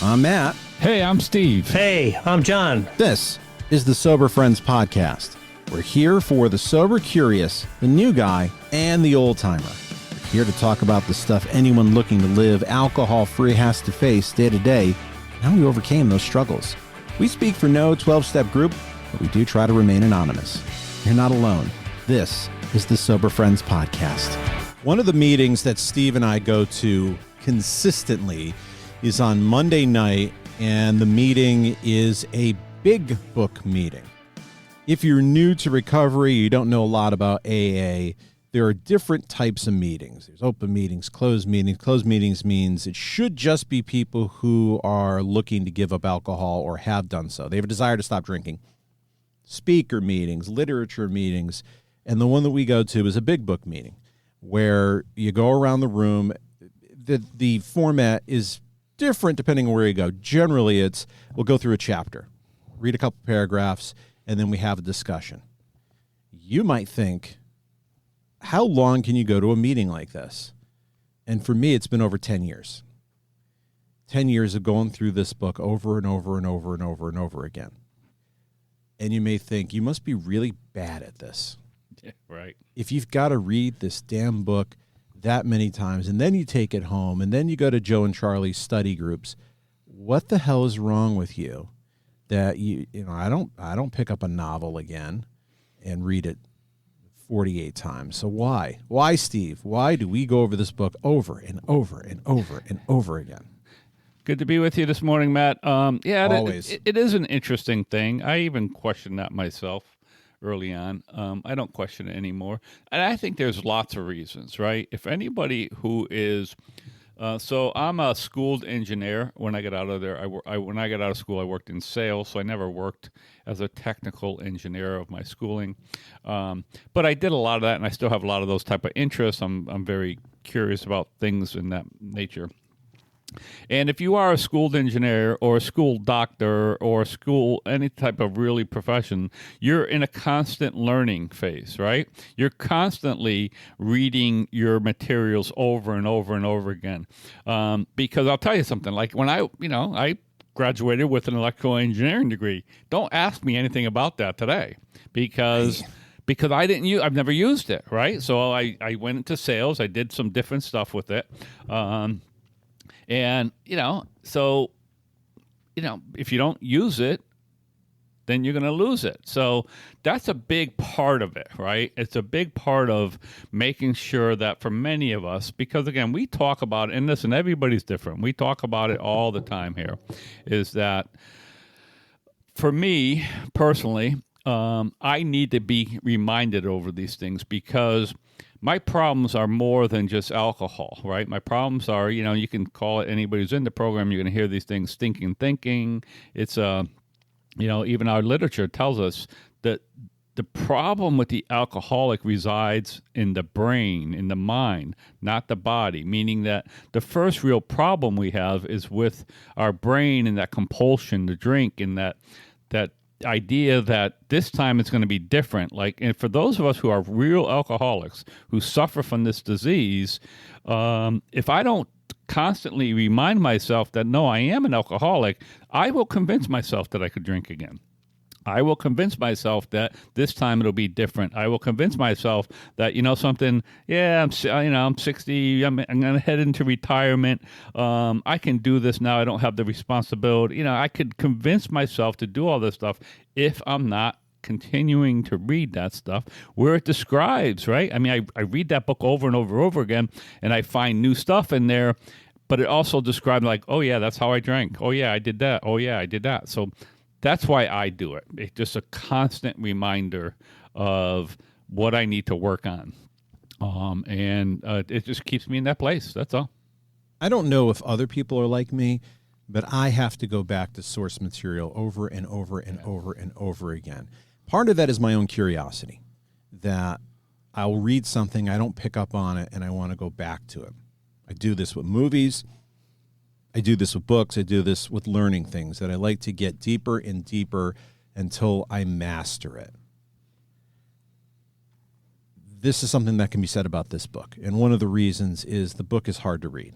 I'm Matt. Hey, I'm Steve. Hey, I'm John. This is the Sober Friends Podcast. We're here for the sober curious, the new guy, and the old timer. We're here to talk about the stuff anyone looking to live alcohol-free has to face day to day, and how we overcame those struggles. We speak for no 12-step group, but we do try to remain anonymous. You're not alone. This is the Sober Friends Podcast. One of the meetings that Steve and I go to consistently is on Monday night, and the meeting is a big book meeting. If you're new to recovery, you don't know a lot about AA, there are different types of meetings. There's open meetings, closed meetings. Closed meetings means it should just be people who are looking to give up alcohol or have done so. They have a desire to stop drinking. Speaker meetings, literature meetings, and the one that we go to is a big book meeting where you go around the room. The format is different depending on where you go. Generally, we'll go through a chapter, read a couple paragraphs, and then we have a discussion. You might think, how long can you go to a meeting like this? And for me, it's been over 10 years. 10 years of going through this book over and over and over and over and over again. And you may think, you must be really bad at this. Yeah, right. If you've got to read this damn book that many times, and then you take it home, and then you go to Joe and Charlie's study groups, what the hell is wrong with you that I don't pick up a novel again and read it 48 times. So why, Steve? Why do we go over this book over and over and over and over again? Good to be with you this morning, Matt. Always. It is an interesting thing. I even questioned that myself early on. I don't question it anymore. And I think there's lots of reasons, right? If anybody who is, so I'm a schooled engineer. When I got out of there, when I got out of school, I worked in sales. So I never worked as a technical engineer of my schooling. But I did a lot of that, and I still have a lot of those type of interests. I'm very curious about things in that nature. And if you are a schooled engineer or a school doctor or any type of really profession, you're in a constant learning phase, right? You're constantly reading your materials over and over and over again. Because I'll tell you something, like when I graduated with an electrical engineering degree. Don't ask me anything about that today because I've never used it, right? So I went into sales. I did some different stuff with it. And, if you don't use it, then you're going to lose it. So that's a big part of it, right? It's a big part of making sure that for many of us, because, again, we talk about it, and listen, everybody's different. We talk about it all the time here, is that for me personally, I need to be reminded over these things because my problems are more than just alcohol, right? My problems are, you can call it, anybody who's in the program, you're going to hear these things, stinking thinking. It's, even our literature tells us that the problem with the alcoholic resides in the brain, in the mind, not the body, meaning that the first real problem we have is with our brain and that compulsion to drink and that idea that this time it's going to be different. And for those of us who are real alcoholics who suffer from this disease, if I don't constantly remind myself that, no, I am an alcoholic, I will convince myself that I could drink again. I will convince myself that this time it'll be different. I will convince myself that, something, I'm 60, I'm going to head into retirement. I can do this now. I don't have the responsibility. I could convince myself to do all this stuff if I'm not continuing to read that stuff where it describes, right? I mean, I read that book over and over and over again, and I find new stuff in there, but it also describes like, oh, yeah, that's how I drank. Oh, yeah, I did that. Oh, yeah, I did that. So that's why I do it. It's just a constant reminder of what I need to work on. And it just keeps me in that place. That's all. I don't know if other people are like me, but I have to go back to source material over and over and over and over again. Part of that is my own curiosity, that I'll read something, I don't pick up on it, and I want to go back to it. I do this with movies. I do this with books. I do this with learning things, that I like to get deeper and deeper until I master it. This is something that can be said about this book. And one of the reasons is the book is hard to read.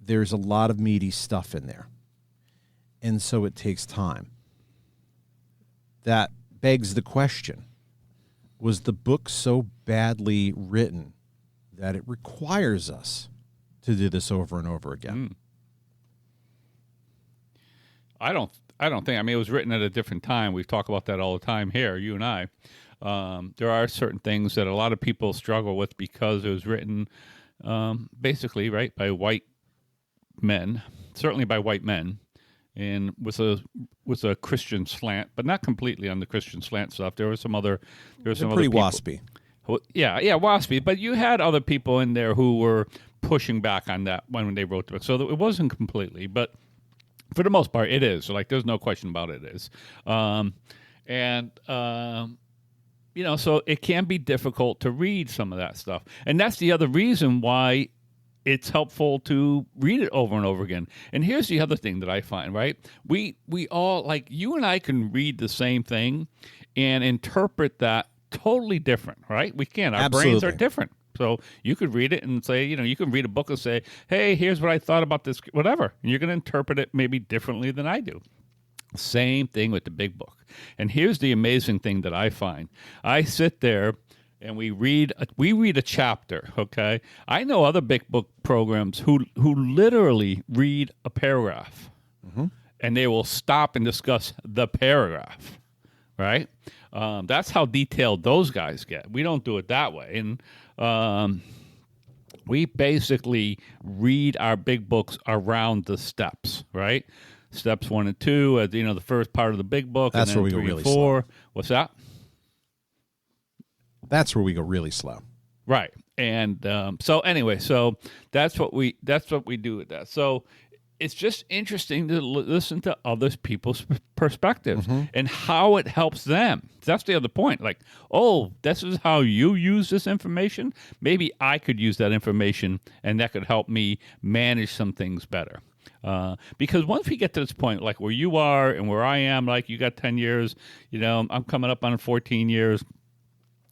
There's a lot of meaty stuff in there. and so it takes time. That begs the question, was the book so badly written that it requires us to do this over and over again? I don't think. I mean, it was written at a different time. We talk about that all the time here, you and I. There are certain things that a lot of people struggle with because it was written basically, right, by white men, certainly by white men, and with a Christian slant, but not completely on the Christian slant stuff. There was some other. There was some pretty other waspy. Yeah, waspy. But you had other people in there who were pushing back on that when they wrote the book, so it wasn't completely, but for the most part, it is. Like, there's no question about it. It is, so it can be difficult to read some of that stuff, and that's the other reason why it's helpful to read it over and over again. And here's the other thing that I find, right? We all, like, you and I can read the same thing and interpret that totally different, right? We can. Our brains are different. So you could read it and say, you can read a book and say, hey, here's what I thought about this, whatever. And you're going to interpret it maybe differently than I do. Same thing with the big book. And here's the amazing thing that I find. I sit there and we read a chapter, okay? I know other big book programs who literally read a paragraph, and they will stop and discuss the paragraph, right? That's how detailed those guys get. We don't do it that way. And we basically read our big books around the steps, right? Steps 1 and 2, the first part of the big book. That's and then where we go 3 really and 4. slow. What's that? That's where we go really slow. Right. And so that's what we do with that. So it's just interesting to listen to other people's perspectives and how it helps them. That's the other point. Like, oh, this is how you use this information. Maybe I could use that information, and that could help me manage some things better. Because once we get to this point, like where you are and where I am, like you got 10 years, I'm coming up on 14 years.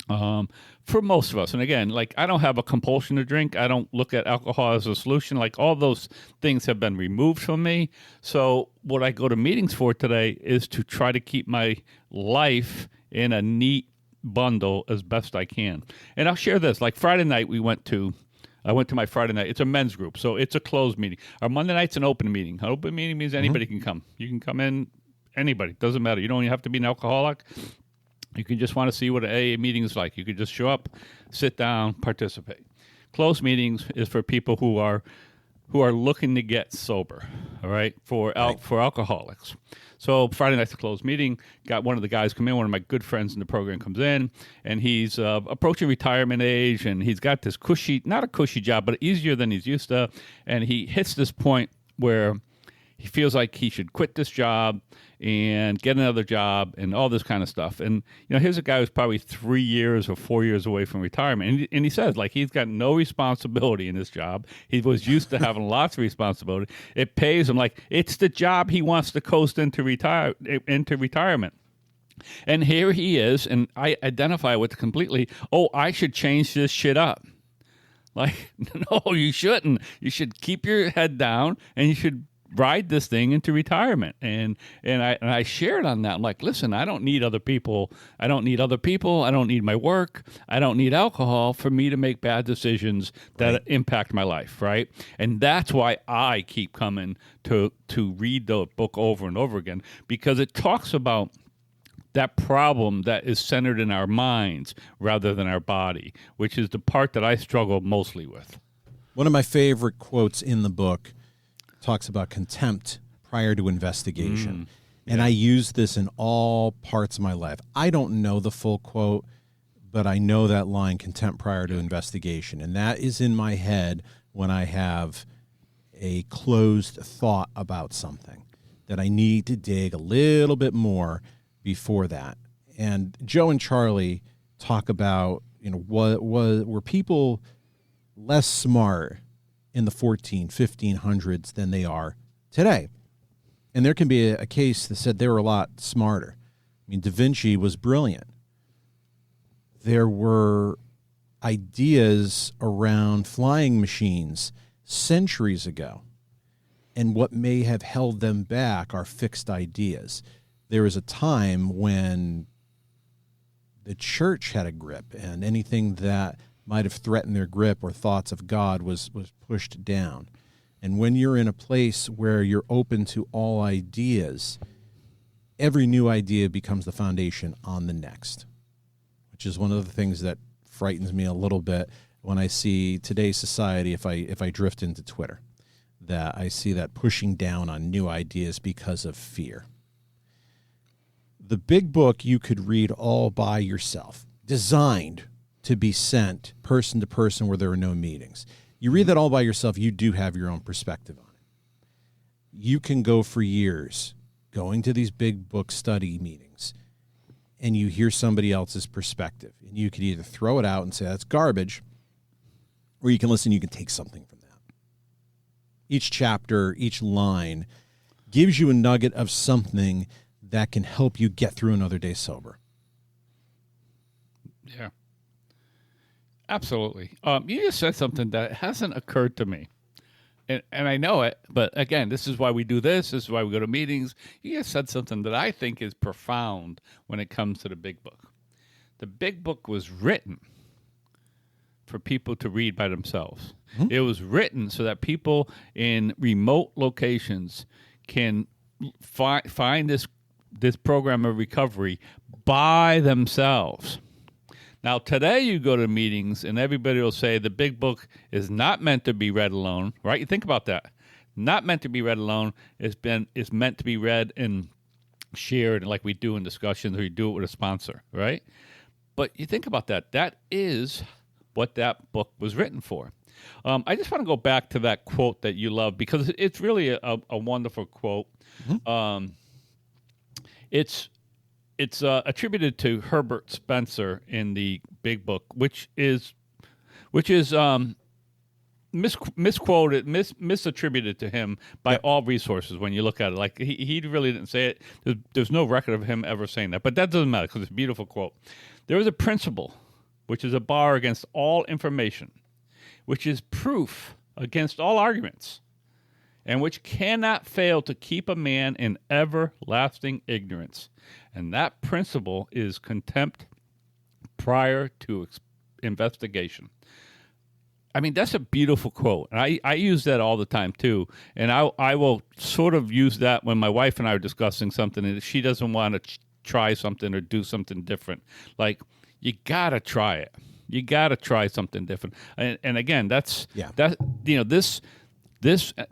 For most of us, and again, like, I don't have a compulsion to drink. I don't look at alcohol as a solution. Like, all those things have been removed from me. So what I go to meetings for today is to try to keep my life in a neat bundle as best I can. And I'll share this. Like, Friday night, I went to my Friday night. It's a men's group, so it's a closed meeting. Our Monday night's an open meeting. An open meeting means anybody can come. You can come in, anybody. Doesn't matter. You don't even have to be an alcoholic. You can just want to see what an AA meeting is like. You could just show up, sit down, participate. Closed meetings is for people who are looking to get sober, all right, for alcoholics. So Friday night's a closed meeting. Got one of the guys come in, one of my good friends in the program comes in, and he's approaching retirement age, and he's got this not a cushy job, but easier than he's used to, and he hits this point where he feels like he should quit this job and get another job and all this kind of stuff. And, here's a guy who's probably 3 years or 4 years away from retirement. And he says, like, he's got no responsibility in this job. He was used to having lots of responsibility. It pays him. Like, it's the job he wants to coast into retirement. And here he is, and I identify with it completely. Oh, I should change this shit up. Like, no, you shouldn't. You should keep your head down, and you should ride this thing into retirement. And I shared on that. I'm like, listen, I don't need other people. I don't need my work. I don't need alcohol for me to make bad decisions that impact my life, right? And that's why I keep coming to read the book over and over again, because it talks about that problem that is centered in our minds rather than our body, which is the part that I struggle mostly with. One of my favorite quotes in the book talks about contempt prior to investigation. And I use this in all parts of my life. I don't know the full quote, but I know that line, contempt prior to investigation. And that is in my head when I have a closed thought about something, that I need to dig a little bit more before that. And Joe and Charlie talk about, were people less smart in the 1500s than they are today? And there can be a case that said they were a lot smarter. I mean, Da Vinci was brilliant. There were ideas around flying machines centuries ago And what may have held them back are fixed ideas. There was a time when the church had a grip, and anything that might have threatened their grip or thoughts of God was pushed down. And when you're in a place where you're open to all ideas, every new idea becomes the foundation on the next, which is one of the things that frightens me a little bit when I see today's society, if I drift into Twitter, that I see that pushing down on new ideas because of fear. The big book you could read all by yourself, designed to be sent person to person where there are no meetings. You read that all by yourself, you do have your own perspective on it. You can go for years going to these big book study meetings, and you hear somebody else's perspective. And you could either throw it out and say, that's garbage, or you can listen, you can take something from that. Each chapter, each line gives you a nugget of something that can help you get through another day sober. Yeah. Absolutely. You just said something that hasn't occurred to me. And I know it, but again, this is why we do this. This is why we go to meetings. You just said something that I think is profound when it comes to the big book. The big book was written for people to read by themselves. Mm-hmm. It was written so that people in remote locations can find this program of recovery by themselves. Now, today you go to meetings and everybody will say the big book is not meant to be read alone, right? You think about that. Not meant to be read alone. It's meant to be read and shared like we do in discussions, or you do it with a sponsor, right? But you think about that. That is what that book was written for. I just want to go back to that quote that you love, because it's really a wonderful quote. Mm-hmm. It's attributed to Herbert Spencer in the Big Book, which is misquoted, misattributed to him by all resources. When you look at it, like he really didn't say it. There's no record of him ever saying that, but that doesn't matter because it's a beautiful quote. There is a principle, which is a bar against all information, which is proof against all arguments, and which cannot fail to keep a man in everlasting ignorance. And that principle is contempt prior to investigation. I mean, that's a beautiful quote. And I use that all the time, too. And I will sort of use that when my wife and I are discussing something and she doesn't want to try something or do something different. Like, you got to try it. You got to try something different. And again, this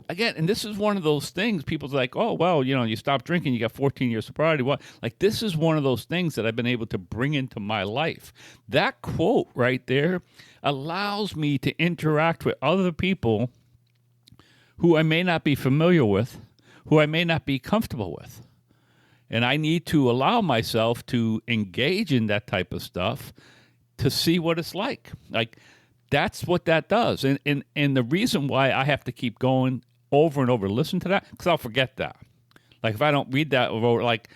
again, and this is one of those things people's like, oh, well, you stop drinking, you got 14 years sobriety. What? Like, this is one of those things that I've been able to bring into my life. That quote right there allows me to interact with other people who I may not be familiar with, who I may not be comfortable with. And I need to allow myself to engage in that type of stuff to see what it's like. Like, that's what that does. And the reason why I have to keep going over and over to listen to that, because I'll forget that. Like, if I don't read that over, like,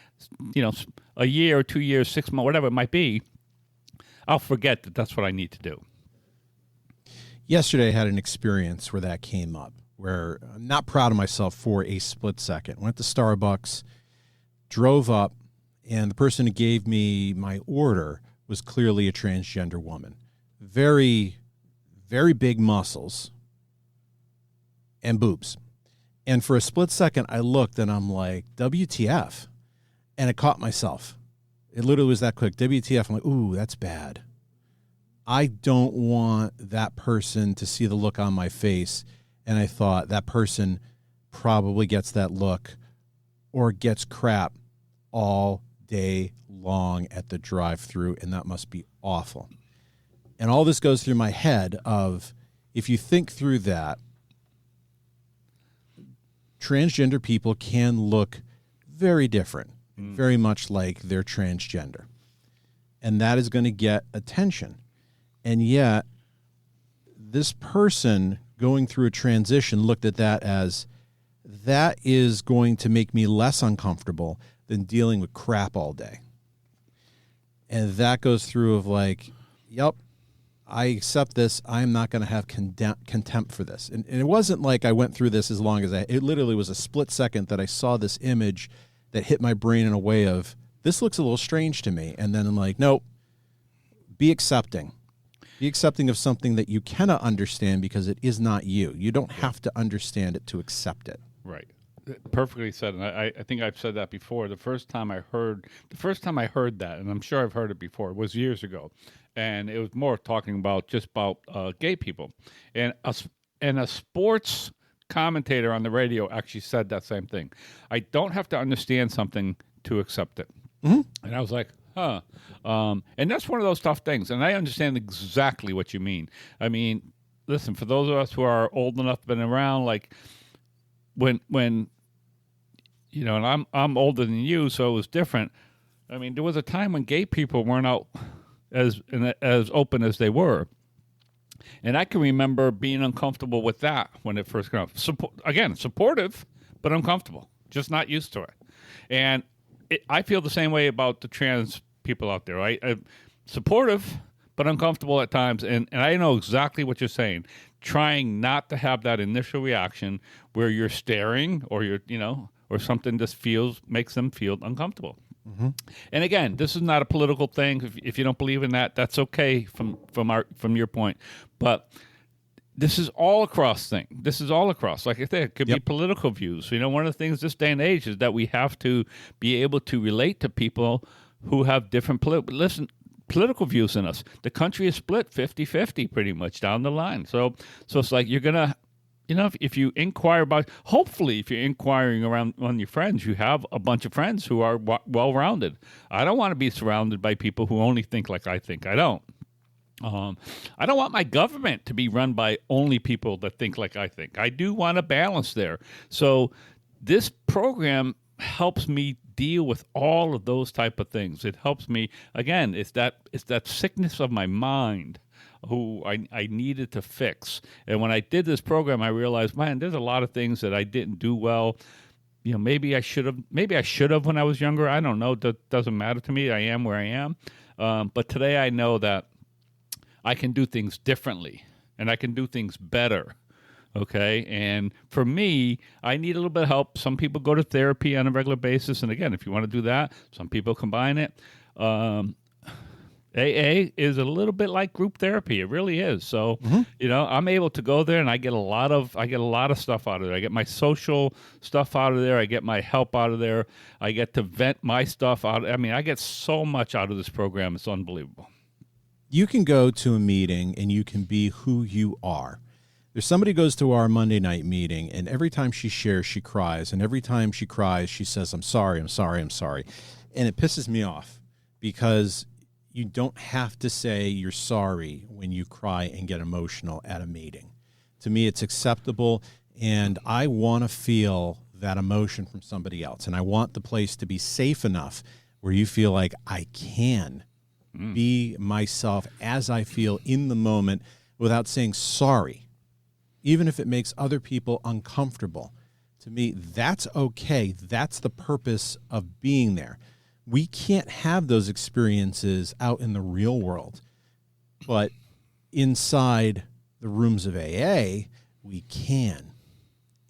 a year or 2 years, 6 months, whatever it might be, I'll forget that that's what I need to do. Yesterday I had an experience where that came up, where I'm not proud of myself for a split second. Went to Starbucks, drove up, and the person who gave me my order was clearly a transgender woman. Very, very big muscles and boobs. And for a split second, I looked and I'm like, WTF? And I caught myself. It literally was that quick. WTF. I'm like, ooh, that's bad. I don't want that person to see the look on my face. And I thought that person probably gets that look or gets crap all day long at the drive-thru, and that must be awful. And all this goes through my head of, if you think through that, transgender people can look very different, very much like they're transgender. And that is going to get attention. And yet, this person going through a transition looked at that as, that is going to make me less uncomfortable than dealing with crap all day. And that goes through of like, yep, I accept this. I'm not going to have contempt for this. And it wasn't like I went through this as long as it literally was a split second that I saw this image that hit my brain in a way of, this looks a little strange to me. And then I'm like, nope, be accepting. Be accepting of something that you cannot understand because it is not you. You don't have to understand it to accept it. Right. Perfectly said. And I think I've said that before. The first time I heard that, and I'm sure I've heard it before, was years ago. And it was more talking about gay people. And a sports commentator on the radio actually said that same thing. I don't have to understand something to accept it. Mm-hmm. And I was like, huh. And that's one of those tough things. And I understand exactly what you mean. I mean, listen, for those of us who are old enough, been around, like when you know, and I'm older than you, so it was different. I mean, there was a time when gay people weren't out as open as they were. And I can remember being uncomfortable with that when it first came out. Supportive, but uncomfortable, just not used to it. And I feel the same way about the trans people out there, right? Supportive, but uncomfortable at times. And I know exactly what you're saying. Trying not to have that initial reaction where you're staring or or something just makes them feel uncomfortable. Mm-hmm. And again, this is not a political thing. If you don't believe in that, that's okay from your point. But this is all across thing. This is all across. Like I said, it could be political views. You know, one of the things this day and age is that we have to be able to relate to people who have different political views than us. The country is split 50-50 pretty much down the line. So it's like you're going to, you know, if you inquire about, hopefully if you're inquiring around on your friends, you have a bunch of friends who are well-rounded. I don't want to be surrounded by people who only think like I think. I don't. I don't want my government to be run by only people that think like I think. I do want a balance there. So this program helps me deal with all of those type of things. It helps me, again, it's that sickness of my mind who I needed to fix. And when I did this program, I realized, man, there's a lot of things that I didn't do well. You know, maybe I should have when I was younger. I don't know. That doesn't matter to me. I am where I am. But today I know that I can do things differently and I can do things better. Okay. And for me, I need a little bit of help. Some people go to therapy on a regular basis. And again, if you want to do that, some people combine it. AA is a little bit like group therapy. It really is. So, you know, I'm able to go there and I get a lot of stuff out of there. I get my social stuff out of there. I get my help out of there. I get to vent my stuff out. I mean, I get so much out of this program. It's unbelievable. You can go to a meeting and you can be who you are. There's somebody goes to our Monday night meeting, and every time she shares, she cries. And every time she cries, she says, I'm sorry, I'm sorry, I'm sorry. And it pisses me off because you don't have to say you're sorry when you cry and get emotional at a meeting. To me, it's acceptable, and I want to feel that emotion from somebody else. And I want the place to be safe enough where you feel like I can be myself as I feel in the moment without saying sorry, even if it makes other people uncomfortable. To me, that's okay. That's the purpose of being there. We can't have those experiences out in the real world, but inside the rooms of AA, we can,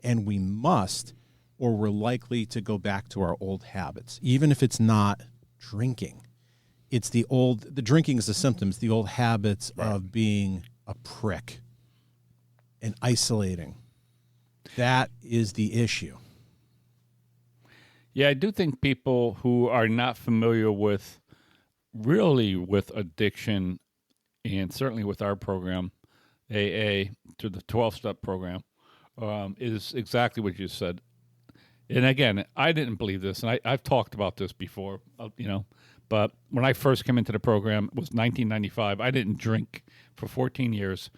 and we must, or we're likely to go back to our old habits, even if it's not drinking. It's the drinking is the symptoms, the old habits of being a prick and isolating. That is the issue. Yeah, I do think people who are not familiar with addiction, and certainly with our program, AA, to the 12-step program, is exactly what you said. And again, I didn't believe this, and I've talked about this before, but when I first came into the program, it was 1995. I didn't drink for 14 years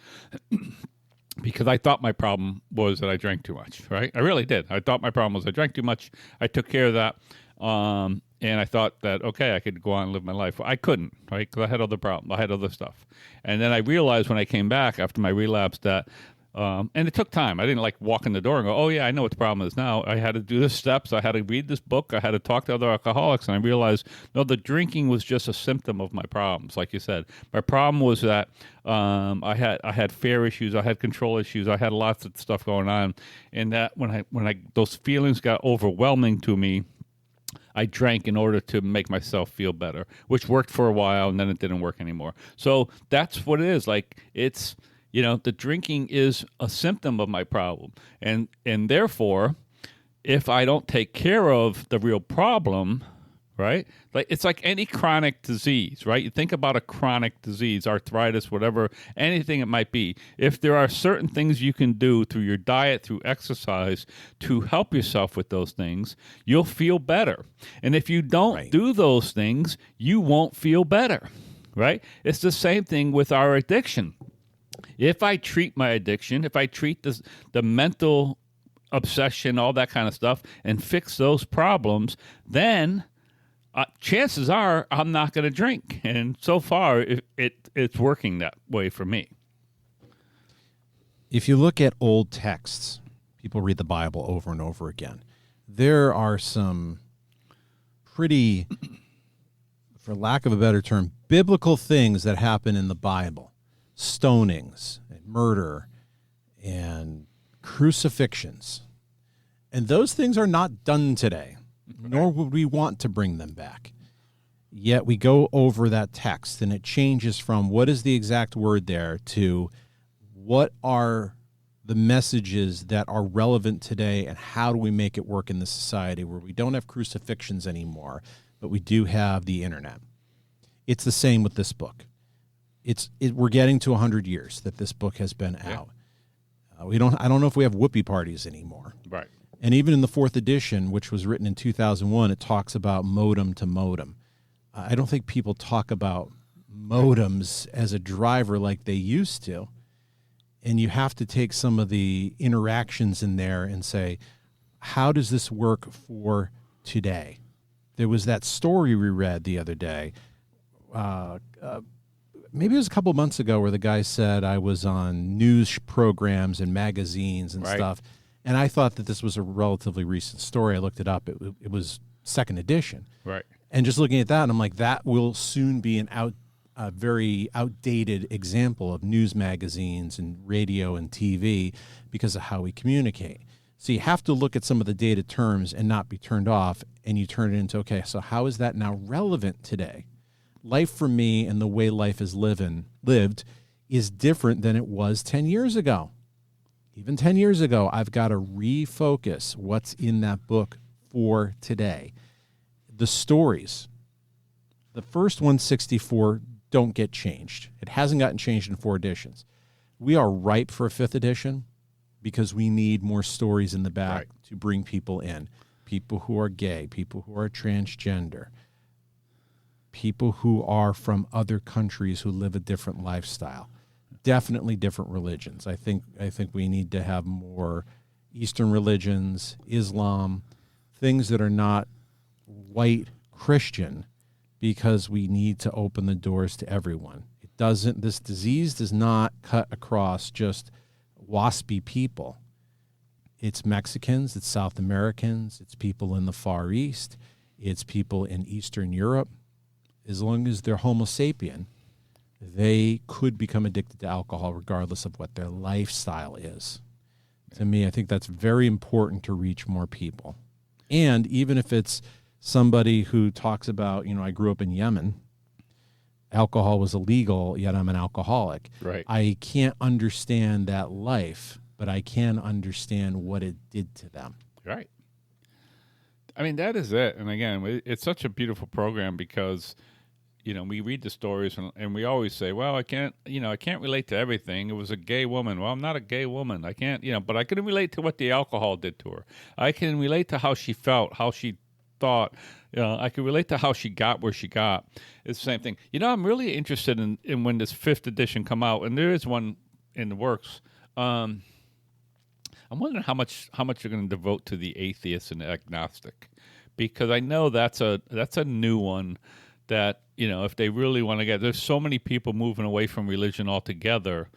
because I thought my problem was that I drank too much, right? I really did. I thought my problem was I drank too much. I took care of that, and I thought that, okay, I could go on and live my life. Well, I couldn't, right, because I had other problems. I had other stuff. And then I realized when I came back after my relapse that And it took time. I didn't like walk in the door and go, oh, yeah, I know what the problem is now. I had to do the steps. I had to read this book. I had to talk to other alcoholics. And I realized, no, the drinking was just a symptom of my problems. Like you said, my problem was that I had fear issues. I had control issues. I had lots of stuff going on. And that when those feelings got overwhelming to me, I drank in order to make myself feel better, which worked for a while, and then it didn't work anymore. So that's what it is. Like, it's, the drinking is a symptom of my problem. And therefore, if I don't take care of the real problem, right? Like, it's like any chronic disease, right? You think about a chronic disease, arthritis, whatever, anything it might be. If there are certain things you can do through your diet, through exercise, to help yourself with those things, you'll feel better. And if you don't do those things, you won't feel better, right? It's the same thing with our addiction. If I treat my addiction, if I treat the mental obsession, all that kind of stuff, and fix those problems, then chances are I'm not going to drink. And so far, it's working that way for me. If you look at old texts, people read the Bible over and over again. There are some pretty, for lack of a better term, biblical things that happen in the Bible. Stonings, and murder, and crucifixions. And those things are not done today, nor would we want to bring them back. Yet we go over that text, and it changes from what is the exact word there to what are the messages that are relevant today, and how do we make it work in this society where we don't have crucifixions anymore, but we do have the internet. It's the same with this book. We're getting to 100 years that this book has been out. I don't know if we have whoopee parties anymore. Right. And even in the 4th edition, which was written in 2001, it talks about modem to modem. I don't think people talk about modems as a driver like they used to. And you have to take some of the interactions in there and say, how does this work for today? There was that story we read the other day, maybe it was a couple months ago, where the guy said I was on news programs and magazines and stuff. And I thought that this was a relatively recent story. I looked it up. It was 2nd edition. Right. And just looking at that, and I'm like, that will soon be a very outdated example of news magazines and radio and TV because of how we communicate. So you have to look at some of the dated terms and not be turned off, and you turn it into, okay, so how is that now relevant today? Life for me and the way life is lived is different than it was 10 years ago. Even 10 years ago, I've got to refocus what's in that book for today. The stories, the first 164 don't get changed. It hasn't gotten changed in 4 editions. We are ripe for a 5th edition because we need more stories in the back to bring people in. People who are gay, people who are transgender, people who are from other countries who live a different lifestyle, definitely different religions. I think we need to have more Eastern religions, Islam, things that are not white Christian, because we need to open the doors to everyone. This disease does not cut across just waspy people. It's Mexicans, it's South Americans, it's people in the Far East, it's people in Eastern Europe. As long as they're Homo sapien, they could become addicted to alcohol regardless of what their lifestyle is. To me, I think that's very important to reach more people. And even if it's somebody who talks about, I grew up in Yemen, alcohol was illegal, yet I'm an alcoholic. Right. I can't understand that life, but I can understand what it did to them. Right. I mean, that is it. And again, it's such a beautiful program because, we read the stories and we always say, well, I can't relate to everything. It was a gay woman. Well, I'm not a gay woman. I can't, but I can relate to what the alcohol did to her. I can relate to how she felt, how she thought. I can relate to how she got where she got. It's the same thing. I'm really interested in when this 5th edition come out, and there is one in the works. I'm wondering how much you're going to devote to the atheist and the agnostic, because I know that's a new one that, if they really want to there's so many people moving away from religion altogether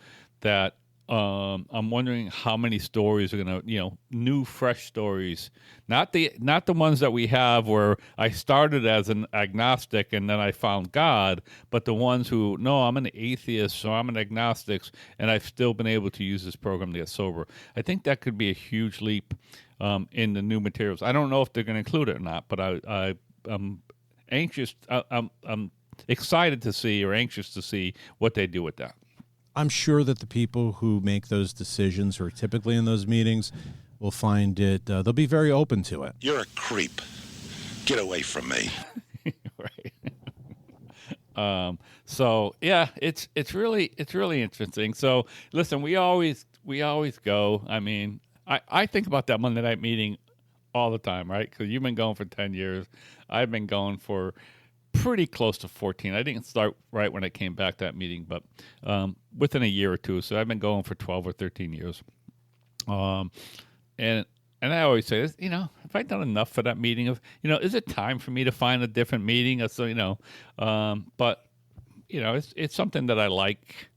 that I'm wondering how many stories are going to, new, fresh stories, not the ones that we have where I started as an agnostic and then I found God, but the ones who, no, I'm an atheist or I'm an agnostic and I've still been able to use this program to get sober. I think that could be a huge leap in the new materials. I don't know if they're going to include it or not, but I'm anxious. I'm excited to see or anxious to see what they do with that. I'm sure that the people who make those decisions, who are typically in those meetings, will find it, they'll be very open to it. You're a creep. Get away from me. Right. So yeah, it's really interesting. So listen, we always go. I mean, I think about that Monday night meeting all the time, right? Because you've been going for 10 years. I've been going for pretty close to 14. I didn't start right when I came back to that meeting, but within a year or two. So I've been going for 12 or 13 years. And I always say, have I done enough for that meeting? Is it time for me to find a different meeting? So, but it's something that I like.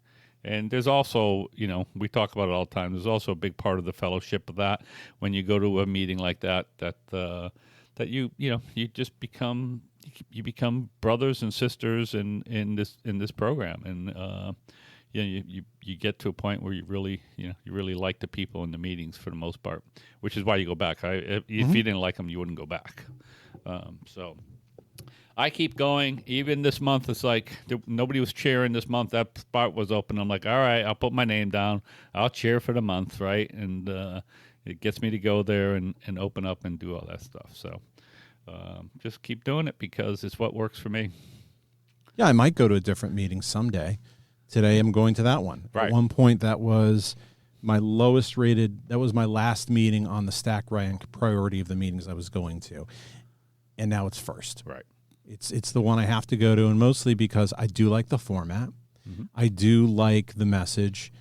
And there's also, we talk about it all the time. There's also a big part of the fellowship of that when you go to a meeting like that you just become brothers and sisters in this program, and you get to a point where you really like the people in the meetings for the most part, which is why you go back. If you didn't like them, you wouldn't go back. So I keep going. Even this month, it's like nobody was cheering this month. That spot was open. I'm like, all right, I'll put my name down. I'll cheer for the month, right? And it gets me to go there and open up and do all that stuff. So just keep doing it because it's what works for me. Yeah, I might go to a different meeting someday. Today I'm going to that one. Right. At one point, that was my lowest rated. That was my last meeting on the stack rank priority of the meetings I was going to. And now it's first. Right. It's the one I have to go to, and mostly because I do like the format. Mm-hmm. I do like the message,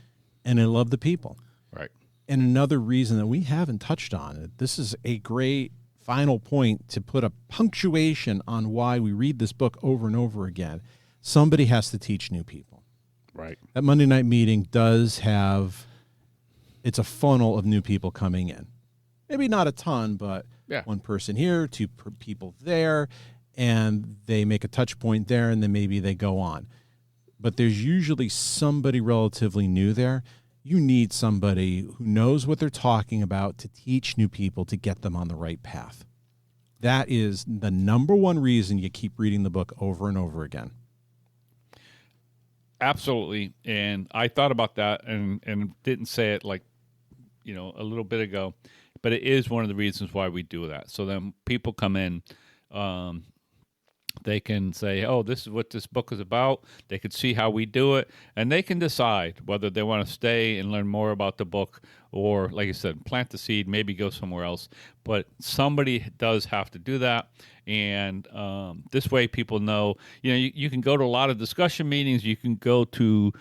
and I love the people. Right. And another reason that we haven't touched on, this is a great final point to put a punctuation on why we read this book over and over again. Somebody has to teach new people. Right. That Monday night meeting does have, it's a funnel of new people coming in. Maybe not a ton, but one person here, two people there, and they make a touch point there, and then maybe they go on. But there's usually somebody relatively new there. You need somebody who knows what they're talking about to teach new people to get them on the right path. That is the number one reason you keep reading the book over and over again. Absolutely. And I thought about that and didn't say it like, a little bit ago, but it is one of the reasons why we do that. So then people come in, they can say, oh, this is what this book is about. They can see how we do it, and they can decide whether they want to stay and learn more about the book or, like I said, plant the seed, maybe go somewhere else. But somebody does have to do that, and this way people know, you can go to a lot of discussion meetings, you can go to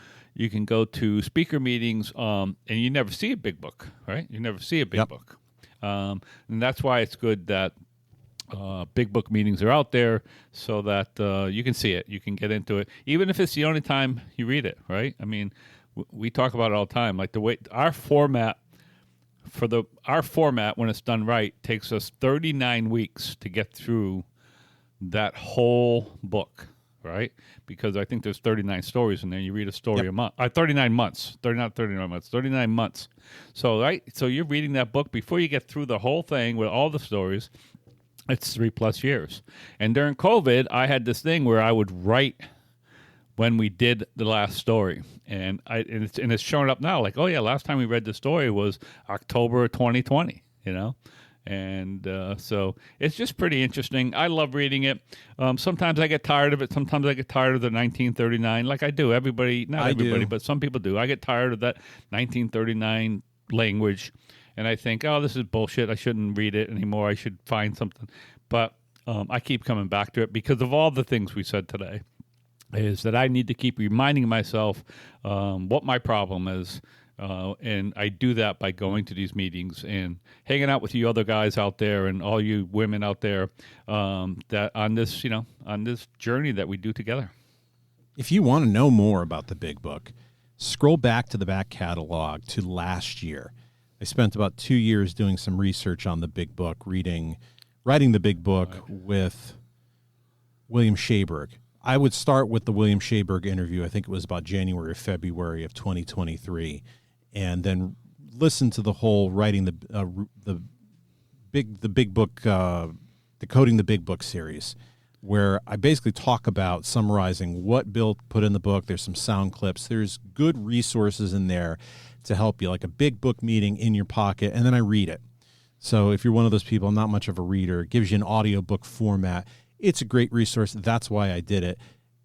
speaker meetings, and you never see a big book, right? You never see a big book. And that's why it's good that big book meetings are out there so that you can see it, you can get into it, even if it's the only time you read it, right? I mean, we talk about it all the time, like the way our format when it's done right takes us 39 weeks to get through that whole book, right? Because I think there's 39 stories in there. You read a story a month. 39 months. 39 months. 39 months. So, right? So you're reading that book before you get through the whole thing with all the stories. It's 3+ years. And during COVID, I had this thing where I would write when we did the last story. And it's showing up now like, oh, yeah, last time we read the story was October 2020, And so it's just pretty interesting. I love reading it. Sometimes I get tired of it. Sometimes I get tired of the 1939, like I do. Not everybody, but some people do. I get tired of that 1939 language. And I think, oh, this is bullshit. I shouldn't read it anymore. I should find something. But I keep coming back to it because of all the things we said today, is that I need to keep reminding myself what my problem is. And I do that by going to these meetings and hanging out with you other guys out there and all you women out there that on this journey that we do together. If you want to know more about the big book, scroll back to the back catalog to last year. I spent about 2 years doing some research on the Big Book, writing the Big Book with William Shaberg. I would start with the William Shaberg interview. I think it was about January or February of 2023, and then listen to the whole writing the Big Book, Decoding the Big Book series, where I basically talk about summarizing what Bill put in the book. There's some sound clips. There's good resources in there to help you, like a Big Book meeting in your pocket, and then I read it. So if you're one of those people, not much of a reader, it gives you an audiobook format. It's a great resource. That's why I did it,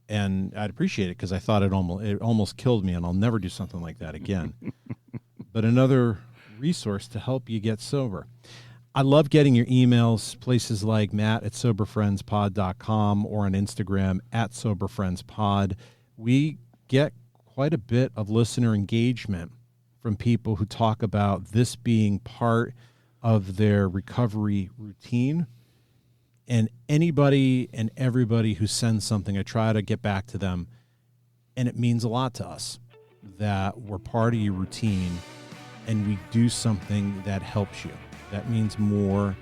and I'd appreciate it because I thought it almost killed me, and I'll never do something like that again. But another resource to help you get sober. I love getting your emails, places like matt@soberfriendspod.com or on Instagram @soberfriendspod. We get quite a bit of listener engagement from people who talk about this being part of their recovery routine. And anybody and everybody who sends something, I try to get back to them. And it means a lot to us that we're part of your routine and we do something that helps you. That means more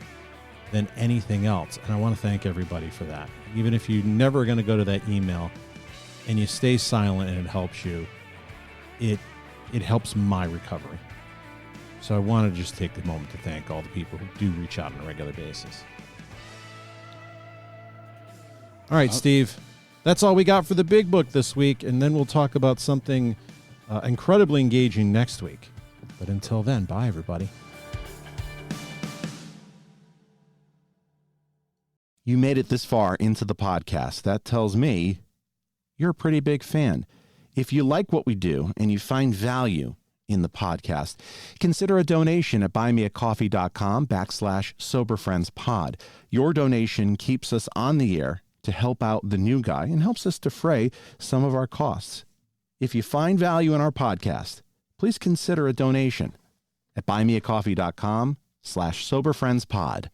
than anything else. And I want to thank everybody for that. Even if you're never going to go to that email and you stay silent and it helps you, it helps my recovery. So I want to just take the moment to thank all the people who do reach out on a regular basis. All right, Steve, that's all we got for the Big Book this week, and then we'll talk about something incredibly engaging next week. But until then, bye, everybody. You made it this far into the podcast. That tells me you're a pretty big fan. If you like what we do and you find value in the podcast, consider a donation at buymeacoffee.com/soberfriendspod. Your donation keeps us on the air to help out the new guy and helps us defray some of our costs. If you find value in our podcast, please consider a donation at buymeacoffee.com/soberfriendspod.